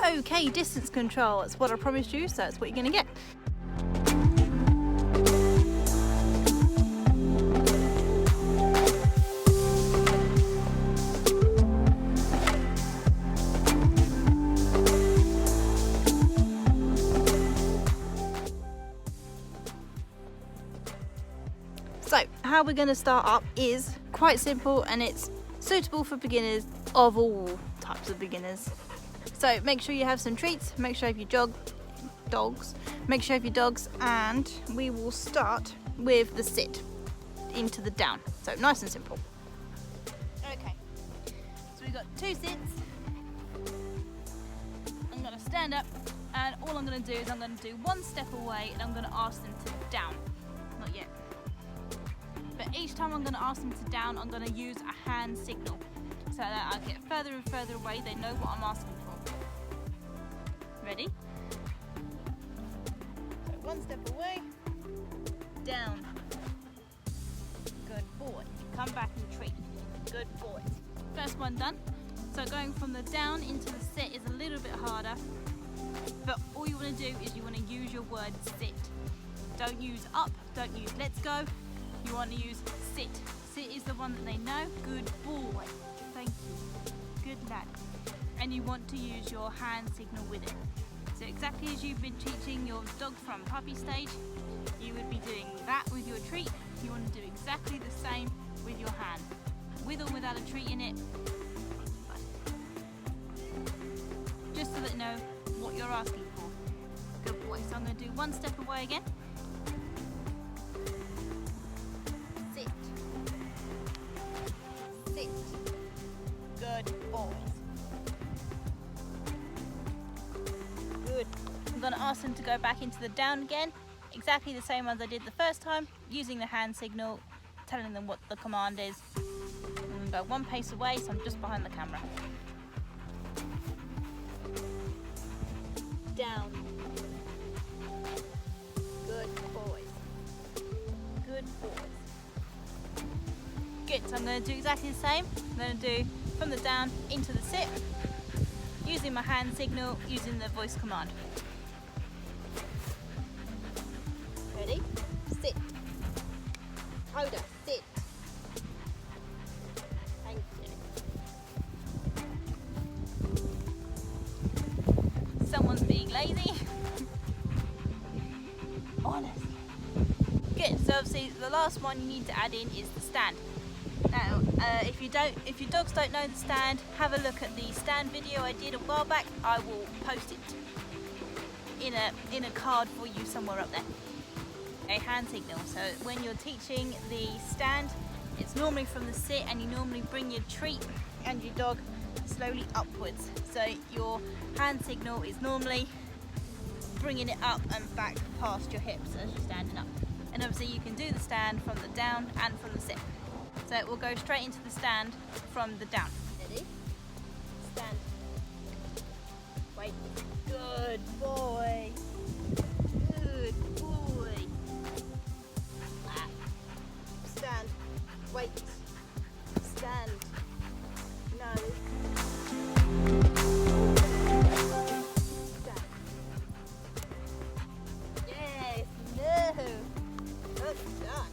Okay, distance control, it's what I promised you, so that's what you're going to get. So how we're going to start up is quite simple, and it's suitable for beginners of all types of beginners. So make sure you have some treats, make sure you have your dogs, and we will start with the sit into the down. So nice and simple. Okay, so we've got 2 sits. I'm going to stand up, and all I'm going to do is I'm going to do 1 step away, and I'm going to ask them to down. Not yet. But each time I'm going to ask them to down, I'm going to use a hand signal so that I get further and further away. They know what I'm asking for. Ready? So 1 step away, down. Good boy. Come back and treat. Good boy. First one done. So going from the down into the sit is a little bit harder, but all you want to do is you want to use your word sit. Don't use up, don't use let's go. You want to use sit. Sit is the one that they know. Good boy. Thank you. Good lad. And you want to use your hand signal with it. So exactly as you've been teaching your dog from puppy stage, you would be doing that with your treat. You want to do exactly the same with your hand, with or without a treat in it. Just so that you know what you're asking for. Good boy. So I'm going to do 1 step away again. Sit. Sit. Good boys. Good. I'm going to ask them to go back into the down again, exactly the same as I did the first time, using the hand signal, telling them what the command is. I'm going to go 1 pace away, so I'm just behind the camera. Down. Good boys. Good boys. Good, so I'm going to do exactly the same. I'm going to do from the down into the sit, using my hand signal, using the voice command. Ready? Sit. Hoda, sit. Thank you. Someone's being lazy. Honest. Good, so obviously the last one you need to add in is the stand. Now, if your dogs don't know the stand, have a look at the stand video I did a while back. I will post it in a card for you somewhere up there. A hand signal. So when you're teaching the stand, it's normally from the sit, and you normally bring your treat and your dog slowly upwards. So your hand signal is normally bringing it up and back past your hips as you're standing up. And obviously you can do the stand from the down and from the sit. So we'll go straight into the stand from the down. Ready? Stand. Wait. Good boy. Good boy. Stand. Wait. Stand. No. Stand. Yes. No. Good done.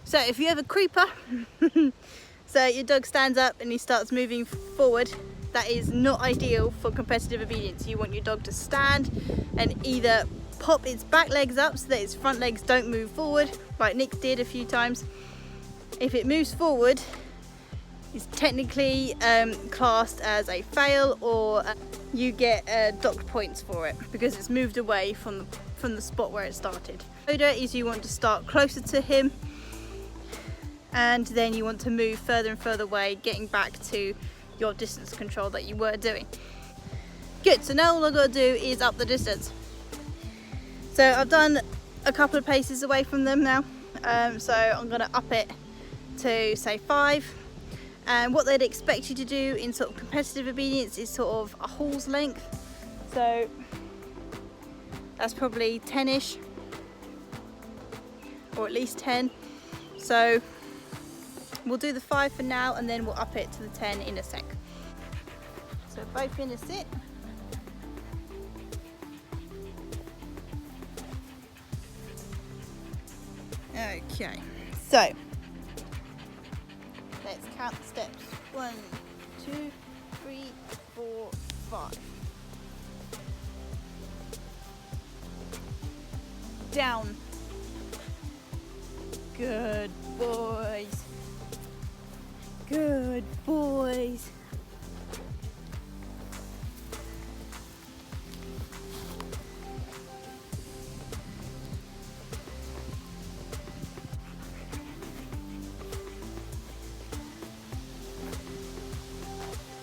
So if you have a creeper, so your dog stands up and he starts moving forward, that is not ideal for competitive obedience. You want your dog to stand and either pop its back legs up so that its front legs don't move forward, like Nick did a few times. If it moves forward, it's technically classed as a fail, or you get docked points for it because it's moved away from the spot where it started. Order is you want to start closer to him, and then you want to move further and further away, getting back to your distance control that you were doing. Good, so now all I've got to do is up the distance. So I've done a couple of paces away from them now, so I'm going to up it to say 5. And what they'd expect you to do in sort of competitive obedience is sort of a hall's length. So that's probably 10-ish, or at least 10. So we'll do the 5 for now, and then we'll up it to the 10 in a sec. So both in a sit. Okay, so let's count the steps. 1, 2, 3, 4, 5. Down. Good boys. Good boys.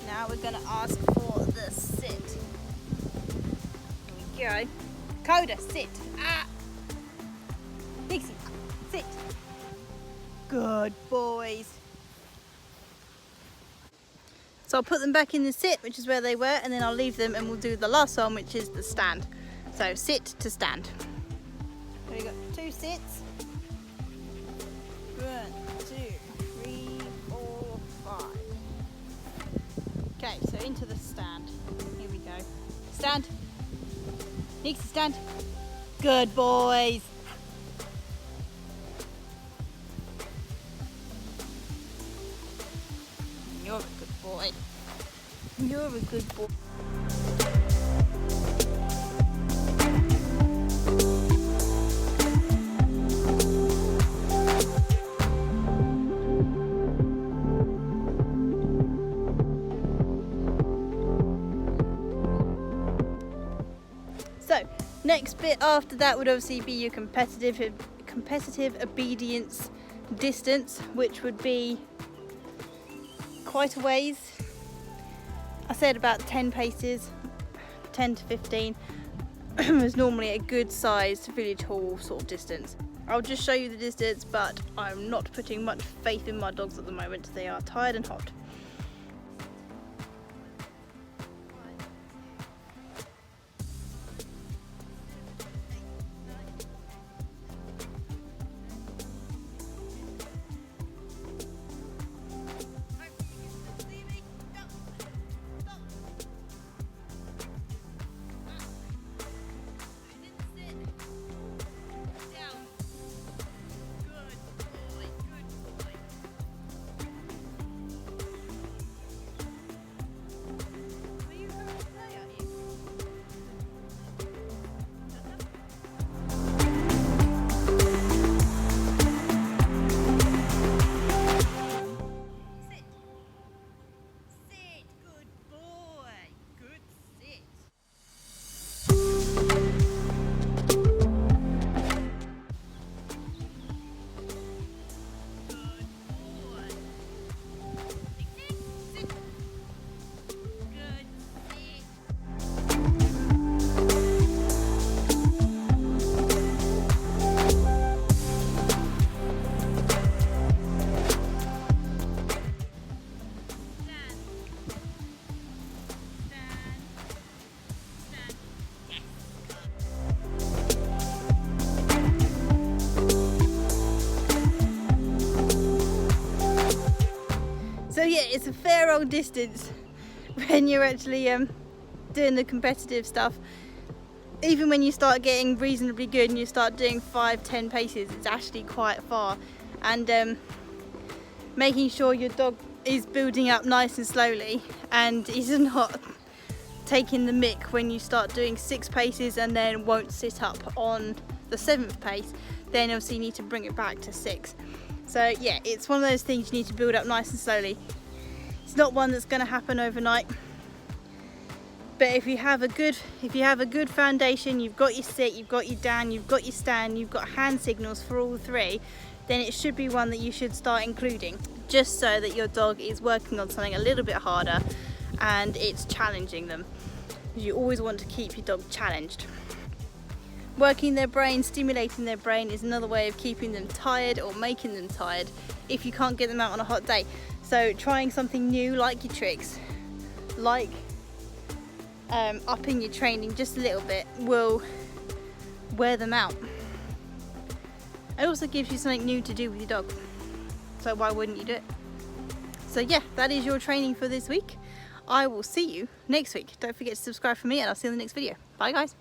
Now we're going to ask for the sit. Here we go. Coda, sit. Ah. Dixie, sit. Good boys. So I'll put them back in the sit, which is where they were, and then I'll leave them and we'll do the last one, which is the stand. So sit to stand. So we've got 2 sits. 1, 2, 3, 4, 5. Okay, so into the stand. Here we go. Stand. Nixie, stand. Good boys. You're a good boy. You're a good boy. So, next bit after that would obviously be your competitive obedience distance, which would be quite a ways. I said about 10 paces, 10 to 15 is normally a good sized village hall sort of distance. I'll just show you the distance, but I'm not putting much faith in my dogs at the moment. They are tired and hot. So yeah, it's a fair old distance when you're actually doing the competitive stuff. Even when you start getting reasonably good and you start doing 5-10 paces, it's actually quite far. And making sure your dog is building up nice and slowly and is not taking the mick when you start doing 6 paces and then won't sit up on the 7th pace, then obviously you need to bring it back to 6. So yeah, it's one of those things you need to build up nice and slowly. It's not one that's going to happen overnight. But if you have a good foundation, you've got your sit, you've got your down, you've got your stand, you've got hand signals for all 3, then it should be one that you should start including, just so that your dog is working on something a little bit harder and it's challenging them. You always want to keep your dog challenged. Working their brain, stimulating their brain is another way of keeping them tired or making them tired if you can't get them out on a hot day. So trying something new like your tricks, like upping your training just a little bit will wear them out. It also gives you something new to do with your dog, so why wouldn't you do it? So yeah, that is your training for this week. I will see you next week. Don't forget to subscribe for me, and I'll see you in the next video. Bye guys.